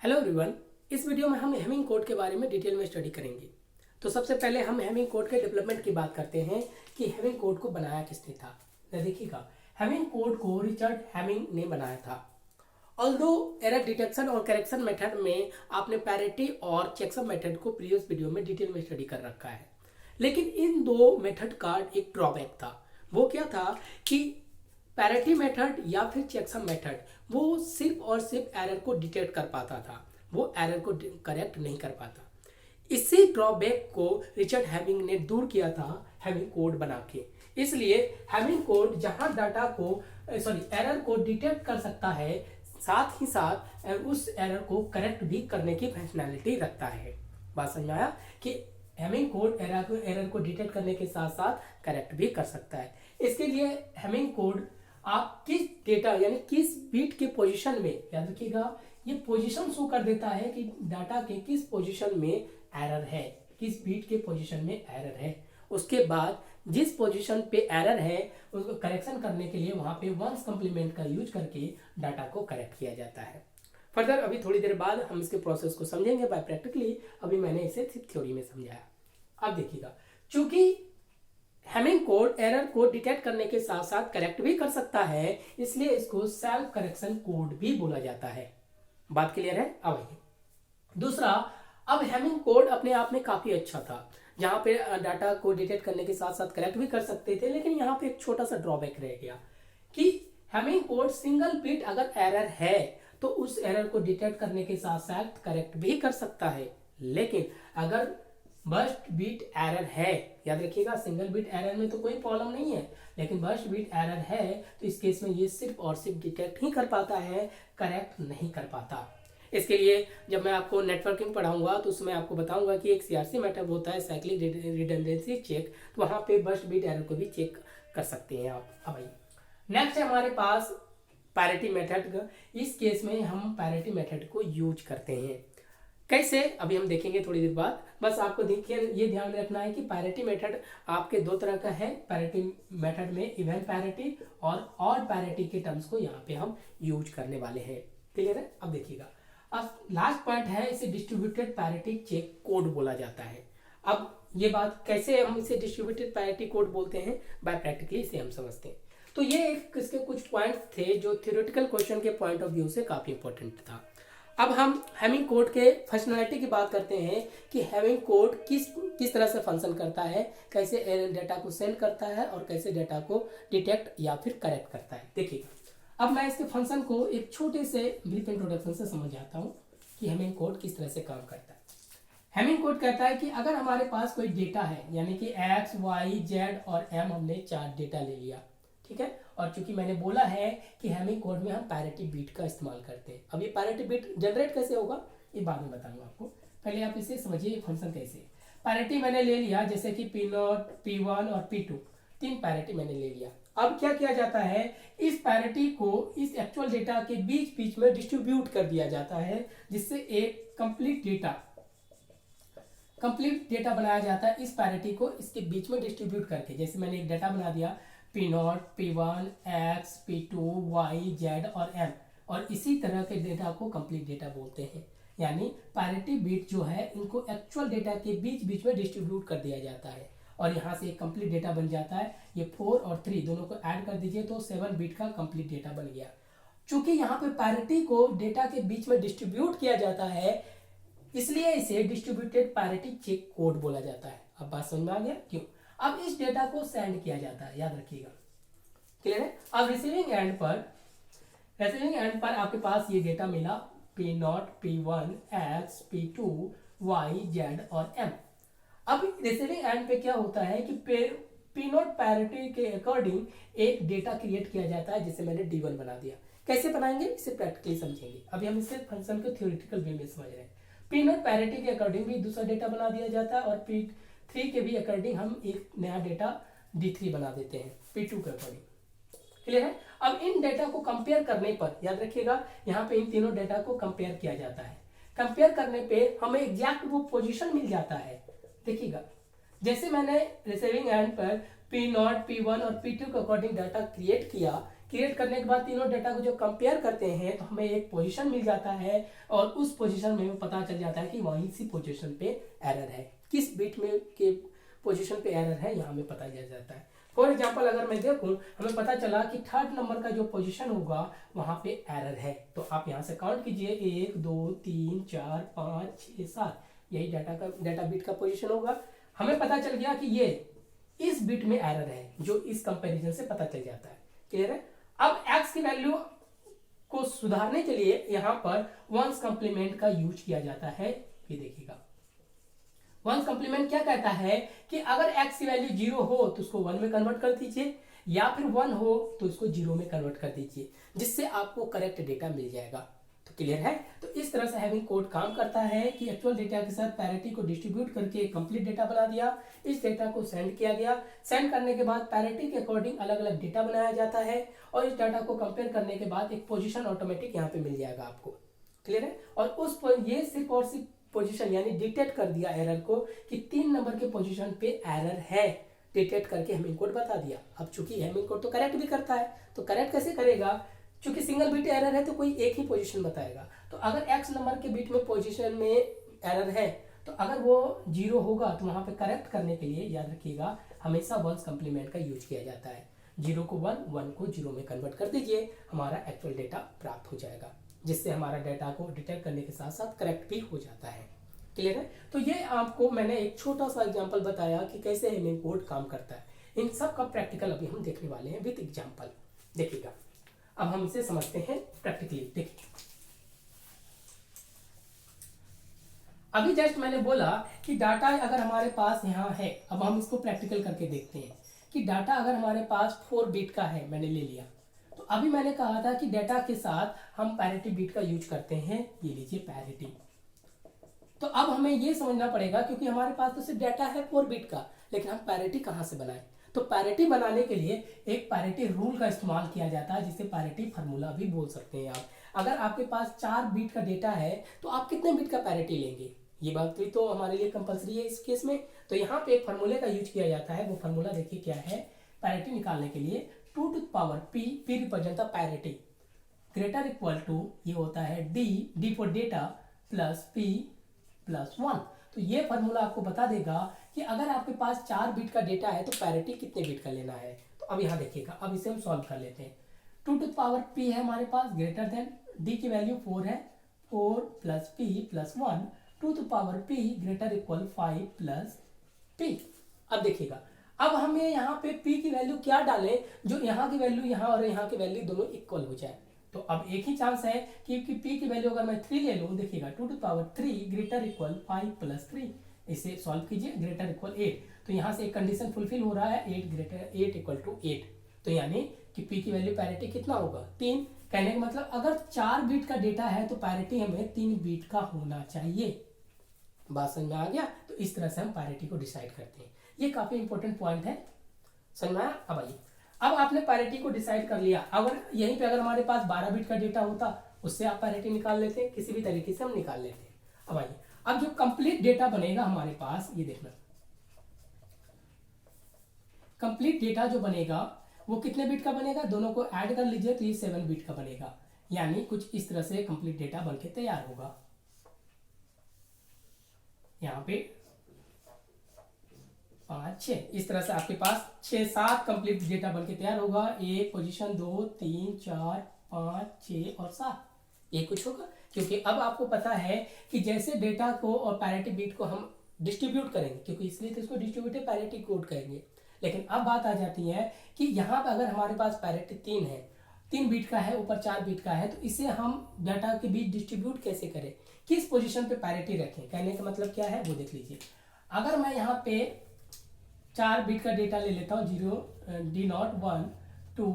Hello everyone. इस video में हम हेमिंग कोड के बारे में डिटेल में स्टडी करेंगे। तो सबसे पहले हम हेमिंग कोड के डेवलपमेंट की बात करते हैं कि हेमिंग कोड को बनाया किसने था। देखिएगा, हेमिंग कोड को रिचर्ड हेमिंग ने बनाया था। ऑल्दो एरर डिटेक्शन और करेक्शन मेथड में आपने पैरिटी और चेकसम मेथड को प्रीवियस वीडियो में डिटेल में स्टडी कर रखा है, लेकिन इन दो मेथड का एक ड्रॉबैक था। वो क्या था कि पैरिटी मेथड या फिर चेकसम मेथड वो सिर्फ और सिर्फ एरर को डिटेक्ट कर पाता था, वो एरर को करेक्ट नहीं कर पाता। इसी ड्रॉबैक को रिचर्ड हेमिंग ने दूर किया था हेमिंग कोड बना के। इसलिए हेमिंग कोड जहां डाटा को एरर को डिटेक्ट कर सकता है, साथ ही साथ उस एरर को करेक्ट भी करने की फंक्शनैलिटी रखता है। बात समझ में आया कि हेमिंग कोड एरर को डिटेक्ट करने के साथ साथ करेक्ट भी कर सकता है। इसके लिए हेमिंग कोड आप किस डेटा यानी किस बीट के पोजीशन में, याद रखिएगा ये पोजीशन शो कर देता है कि डाटा के किस पोजीशन में एरर है, किस बीट के पोजीशन में एरर है। उसके बाद जिस पोजीशन पे एरर है उसको करेक्शन करने के लिए वहां पे वंस कॉम्प्लीमेंट का यूज करके डाटा को करेक्ट किया जाता है। फर्दर अभी थोड़ी देर बाद हम इसके प्रोसेस को समझेंगे बाय प्रैक्टिकली। अभी मैंने इसे सिर्फ थ्योरी में समझाया। अब देखिएगा, चूंकि हेमिंग कोड एरर को डिटेक्ट करने के साथ साथ करेक्ट भी कर सकता है, इसलिए इसको सेल्फ करेक्शन कोड भी बोला जाता है। बात क्लियर है? अब आइए दूसरा। अब हेमिंग कोड अपने आप में काफी अच्छा था, जहां पे डाटा को डिटेक्ट करने के साथ साथ करेक्ट भी कर सकते थे, लेकिन यहाँ पे एक छोटा सा ड्रॉबैक रह गया कि हेमिंग कोड सिंगल बिट अगर एरर है तो उस एरर को डिटेक्ट करने के साथ साथ करेक्ट भी कर सकता है। लेकिन अगर बर्स्ट बीट एरर है, याद रखिएगा सिंगल बीट एरर में तो कोई प्रॉब्लम नहीं है, लेकिन बर्स्ट बीट एरर है तो इस केस में ये सिर्फ और सिर्फ डिटेक्ट ही कर पाता है, करेक्ट नहीं कर पाता। इसके लिए जब मैं आपको नेटवर्किंग पढ़ाऊंगा तो उसमें आपको बताऊंगा कि एक सीआरसी मेथड होता है, साइक्लिक रिडंडेंसी चेक, तो वहां पे बर्स्ट बीट एरर को भी चेक कर सकते हैं आप। अब आइए नेक्स्ट है हमारे पास पैरिटी मेथड। इस केस में हम पैरिटी मेथड को यूज करते हैं। कैसे, अभी हम देखेंगे थोड़ी देर बाद। बस आपको देखिए ये ध्यान में रखना है कि पैरिटी मेथड आपके दो तरह का है। पैरिटी मेथड में इवन पैरिटी और ऑड पैरिटी के टर्म्स को यहाँ पे हम यूज करने वाले हैं। क्लियर है? अब देखिएगा, अब लास्ट पॉइंट है, इसे डिस्ट्रीब्यूटेड पैरिटी चेक कोड बोला जाता है। अब ये बात कैसे हम इसे डिस्ट्रीब्यूटेड पैरिटी कोड बोलते हैं, बाय प्रैक्टिकली इसे हम समझते हैं। तो ये इसके कुछ पॉइंट्स थे जो थ्योरेटिकल क्वेश्चन के पॉइंट ऑफ व्यू से काफी इंपॉर्टेंट था। अब हम हेमिंग कोड के फंक्शनैलिटी की बात करते हैं कि हेमिंग कोड किस तरह से फंक्शन करता है, कैसे डेटा को सेंड करता है और कैसे डेटा को डिटेक्ट या फिर करेक्ट करता है। देखिए, अब मैं इसके फंक्शन को एक छोटे से ब्रीफ इंट्रोडक्शन से समझ आता हूँ कि हेमिंग कोड किस तरह से काम करता है। हेमिंग कोड कहता है कि अगर हमारे पास कोई डेटा है, यानी कि एक्स वाई जेड और एम, हमने 4 डेटा ले लिया, ठीक है, और चूंकि मैंने बोला है कि हेमिंग कोड में हम पैरिटी बीट का इस्तेमाल करते हैं। अब ये पैरिटी बीट जनरेट कैसे होगा ये बाद में बताऊंगा आपको, पहले आप इसे समझिए फंक्शन कैसे। पैरिटी मैंने ले लिया, जैसे कि P0, P1 और P2, 3 पैरिटी मैंने ले लिया। अब क्या किया जाता है, इस पैरिटी को इस एक्चुअल डेटा के बीच बीच में डिस्ट्रीब्यूट कर दिया जाता है, जिससे एक कंप्लीट डेटा बनाया जाता है। इस पैरिटी को इसके बीच में डिस्ट्रीब्यूट करके, जैसे मैंने एक डेटा बना दिया P0, P1, X, P2, Y, Z और M, और इसी तरह के डेटा को कंप्लीट डेटा बोलते हैं। यानी पैरिटी बीट जो है इनको एक्चुअल डेटा के बीच बीच में डिस्ट्रीब्यूट कर दिया जाता है और यहाँ से एक कंप्लीट डेटा बन जाता है। ये 4 और 3 दोनों को ऐड कर दीजिए तो 7 बीट का कंप्लीट डेटा बन गया। चूंकि यहाँ पे पैरिटी को डेटा के बीच में डिस्ट्रीब्यूट किया जाता है, इसलिए इसे डिस्ट्रीब्यूटेड पैरिटी चेक कोड बोला जाता है। अब बात समझ में आ गया क्यों? अब इस डेटा को सेंड किया जाता है, याद रखिएगा। क्लियर है? अब रिसीविंग एंड पर आपके पास ये डेटा मिला P0, P1, X, P2, Y, Z और M। अब रिसीविंग एंड पे क्या होता है कि P0 पैरिटी के अकॉर्डिंग एक डेटा क्रिएट किया जाता है, जिसे मैंने D1 बना दिया। कैसे बनाएंगे इसे प्रैक्टिकली समझेंगे। अभी हम इसे फंक्शन को थ्योरेटिकल वे में समझ रहे हैं। P0 पैरिटी के अकॉर्डिंग भी दूसरा डेटा बना दिया जाता है और P3 के भी अकॉर्डिंग हम एक नया डेटा D3 बना देते हैं P2 के अकॉर्डिंग। क्लियर है? अब इन डेटा को कंपेयर करने पर, याद रखिएगा यहाँ पे इन तीनों डेटा को कंपेयर किया जाता है। कंपेयर करने पे हमें एग्जैक्ट वो पोजीशन मिल जाता है। देखिएगा, जैसे मैंने रिसीविंग एंड पर P0, P1 और P2 के अकॉर्डिंग डाटा क्रिएट किया, क्रिएट करने के बाद तीनों डेटा को जो कंपेयर करते हैं तो हमें एक पोजीशन मिल जाता है और उस पोजीशन में पता चल जाता है कि वहीं सी पोजीशन पे एरर है, किस बिट में के पोजीशन पे एरर है यहाँ हमें पता चल जाता है। फॉर एग्जाम्पल अगर मैं देखूँ हमें पता चला कि थर्ड नंबर का जो पोजीशन होगा वहाँ पे एरर है, तो आप यहाँ से काउंट कीजिए 1 2 3 4 5 6 7, यही डेटा बिट का पोजीशन होगा। हमें पता चल गया कि ये इस बिट में एरर है, जो इस कंपैरिजन से पता चल जाता है। क्लियर है। अब x की वैल्यू को सुधारने के लिए यहाँ पर वंस कॉम्प्लीमेंट का यूज किया जाता है। ये देखिएगा वंस कॉम्प्लीमेंट क्या कहता है कि अगर x की वैल्यू 0 हो तो उसको 1 में कन्वर्ट कर दीजिए, या फिर 1 हो तो उसको 0 में कन्वर्ट कर दीजिए, जिससे आपको करेक्ट डेटा मिल जाएगा। तो क्लियर है। तो इस तरह से हैविंग कोड काम करता है कि एक्चुअल डेटा के साथ पैरिटी को डिस्ट्रीब्यूट करके कंप्लीट डेटा बना दिया, इस डेटा को सेंड किया गया, सेंड करने के बाद पैरिटी के अकॉर्डिंग अलग अलग डेटा बनाया जाता है और इस डाटा को कंपेयर करने के बाद एक पोजीशन ऑटोमेटिक यहाँ पे मिल जाएगा आपको। क्लियर है। और उस ये सिर्फ और सिर्फ पोजीशन यानी डिटेक्ट कर दिया एरर को कि 3 नंबर के पोजीशन पे एरर है, डिटेक्ट करके हैमिंग कोड बता दिया। अब चूंकि हैमिंग कोड तो करेक्ट भी करता है, तो करेक्ट कैसे करेगा, चूंकि सिंगल बिट एरर है तो कोई एक ही पोजीशन बताएगा। तो अगर x नंबर के बिट में पोजीशन में एरर है तो अगर वो 0 होगा तो वहां पे करेक्ट करने के लिए याद रखिएगा हमेशा वंस कॉम्प्लीमेंट का यूज किया जाता है। 0 को 1, 1 को 0 में कन्वर्ट कर दीजिए, हमारा एक्चुअल डेटा प्राप्त हो जाएगा, जिससे हमारा डेटा को डिटेक्ट करने के साथ साथ करेक्ट भी हो जाता है। क्लियर है। तो ये आपको मैंने एक छोटा सा एग्जांपल बताया कि कैसे हैमिंग कोड काम करता है। इन सब का प्रैक्टिकल अभी हम देखने वाले हैं विद एग्जांपल। देखिएगा अब हम इसे समझते हैं प्रैक्टिकली। देखिए अभी जस्ट मैंने बोला कि डाटा अगर हमारे पास यहाँ है, अब हम इसको प्रैक्टिकल करके देखते हैं कि डाटा अगर हमारे पास 4 बिट का है, मैंने ले लिया, तो अभी मैंने कहा था कि डाटा के साथ हम पैरिटी बिट का यूज करते हैं। ये लीजिए पैरिटी। तो अब हमें ये समझना पड़ेगा क्योंकि हमारे पास तो सिर्फ डाटा है 4 बिट का, लेकिन हम पैरिटी कहाँ से बनाएं। तो पैरिटी बनाने के लिए एक पैरिटी रूल का इस्तेमाल किया जाता है, जिसे पैरिटी फार्मूला भी बोल सकते हैं आप। अगर आपके पास 4 बिट का डेटा है तो आप कितने बिट का पैरिटी लेंगे, ये बात भी तो हमारे लिए कंपलसरी है इस केस में। तो यहाँ पे एक फार्मूले का यूज किया जाता है। वो फार्मूला देखिए क्या है। पैरिटी निकालने के लिए 2 to the power p represent the parity greater equal to, ये होता है d for data plus p plus 1। तो ये फार्मूला आपको बता देगा कि अगर आपके पास 4 बिट का डेटा है तो पैरिटी कितने बिट का लेना है। तो अब यहाँ देखिएगा, अब इसे हम सॉल्व कर लेते हैं। 2 टू द पावर p है हमारे पास ग्रेटर देन, d की वैल्यू 4 है, 4 plus p plus 1, 2 to power p greater equal 5 plus p। अब देखिएगा अब हमें यहाँ पे p की वैल्यू क्या डालें जो यहाँ की वैल्यू यहाँ और यहाँ की वैल्यू दोनों इक्वल हो जाए। तो अब एक ही चांस है कि p की वैल्यू अगर मैं 3 ले लूँ, देखिएगा 2 to power 3 greater equal 5 plus 3, इसे सॉल्व कीजिए, ग्रेटर इक्वल 8। तो यहाँ से एक कंडीशन फुलफिल हो रहा है, 8 इक्वल टू 8। तो यानी कि p की वैल्यू पैरिटी कितना होगा 3। कहने का मतलब अगर 4 बिट का डेटा है तो पैरिटी हमें 3 बिट का होना चाहिए। बात समझ में आ गया। तो इस तरह से हम पैरिटी को डिसाइड करते हैं। ये काफी इंपॉर्टेंट पॉइंट है, समझ में आया। अब आइए, अब आपने पैरिटी को डिसाइड कर लिया। अगर यहीं पे अगर हमारे पास 12 बिट का डेटा होता उससे आप पैरिटी निकाल लेते, किसी भी तरीके से हम निकाल लेते हैं। अब आइए, अब जो कंप्लीट डेटा बनेगा हमारे पास, ये देखना कंप्लीट डेटा जो बनेगा वो कितने बिट का बनेगा, दोनों को ऐड कर लीजिए तो ये 7 बिट का बनेगा। यानी कुछ इस तरह से कंप्लीट डेटा बनके तैयार होगा। यहाँ पे 5 6 इस तरह से आपके पास 6-7 कंप्लीट डेटा बनके तैयार होगा। 1 पोजीशन 2 3 4 5 6 और 7 ये कुछ होगा, क्योंकि अब आपको पता है कि जैसे डेटा को और पैरिटी बिट को हम डिस्ट्रीब्यूट करेंगे, क्योंकि इसलिए तो इसको डिस्ट्रीब्यूटेड पैरिटी कोड कहेंगे। लेकिन अब बात आ जाती है कि यहाँ पे अगर हमारे पास पैरिटी 3 है, 3 बिट का है, ऊपर 4 बिट का है, तो इसे हम डाटा के बीच डिस्ट्रीब्यूट कैसे करें, किस पोजीशन पे पैरिटी रखें। कहने का मतलब क्या है वो देख लीजिए। अगर मैं यहाँ पे 4 बिट का डेटा ले लेता हूँ, 0 D0 1 2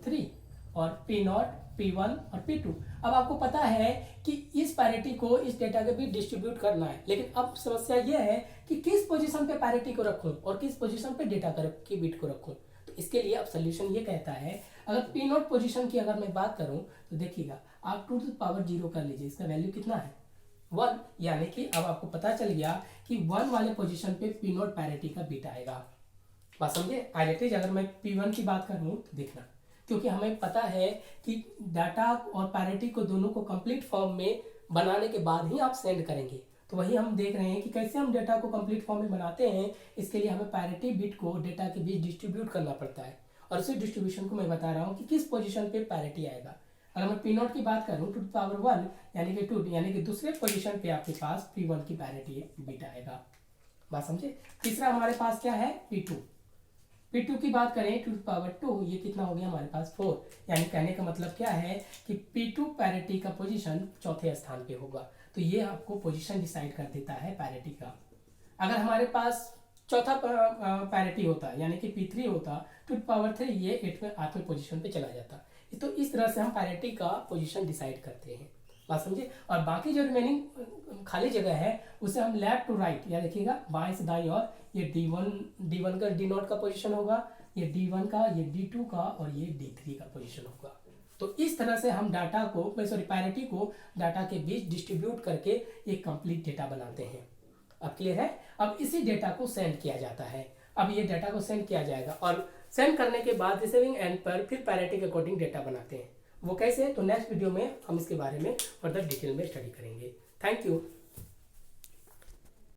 3 और P0 P1 और P2। अब आपको पता है कि इस पैरिटी को इस डेटा के बीच डिस्ट्रीब्यूट करना है, लेकिन अब समस्या यह है कि किस पोजीशन पे पैरिटी को रखूं और किस पोजीशन पे डेटा की बिट को रखूं। तो इसके लिए अब सोल्यूशन ये कहता है, अगर P0 पोजीशन की अगर मैं बात करूं तो देखिएगा आप 2 टू द पावर 0 कर लीजिए, इसका वैल्यू कितना है 1। यानी कि अब आपको पता चल गया कि 1 वाले पोजीशन पे P0 पैरिटी का बिट आएगा। बात समझे। आइए अगर मैं P1 की बात करूं तो देखना क्योंकि हमें पता है कि डाटा और पैरिटी को दोनों को कंप्लीट फॉर्म में बनाने के बाद ही आप सेंड करेंगे। तो वही हम देख रहे हैं कि कैसे हम डेटा को कंप्लीट फॉर्म में बनाते हैं। इसके लिए हमें पैरिटी बिट को डेटा के बीच डिस्ट्रीब्यूट करना पड़ता है, और उसी डिस्ट्रीब्यूशन को मैं बता रहा हूँ कि किस पोजीशन पे पैरिटी आएगा। अगर मैं P0 की बात करूँ 2 to the power 1 यानी कि 2 यानी कि दूसरे पोजीशन पे आपके पास P1 की पैरिटी बिट आएगा। बात समझे। तीसरा हमारे पास क्या है, P2 की बात करें 2 to the power 2, ये कितना हो गया हमारे पास 4, यानी कहने का मतलब क्या है कि P2 पैरिटी का पोजीशन चौथे स्थान पे होगा। तो ये आपको पोजीशन डिसाइड कर देता है पैरिटी का। अगर हमारे पास चौथा पैरिटी होता यानी कि P3 होता 2 to the power 3, ये 8वें पोजीशन पे चला जाता। तो इस तरह से हम पैरिटी का पोजीशन डिसाइड करते हैं। बात समझे। और बाकी जो रिमेनिंग खाली जगह है उसे हम लेफ्ट टू राइट, या देखिएगा बाएं से दाईं ओर, ये D1 का D0 का पोजीशन होगा, ये D1 का, ये D2 का, और ये D3 का पोजीशन होगा। तो इस तरह से हम डाटा को पैरिटी को डाटा के बीच डिस्ट्रीब्यूट करके एक कंप्लीट डेटा बनाते हैं। अब क्लियर है। अब इसी डेटा को सेंड किया जाता है। अब ये डेटा को सेंड किया जाएगा और सेंड करने के बाद रिसीविंग एंड पर फिर पैरिटी के अकॉर्डिंग डेटा बनाते हैं। वो कैसे, तो नेक्स्ट वीडियो में हम इसके बारे में फर्दर डिटेल में स्टडी करेंगे। Thank you.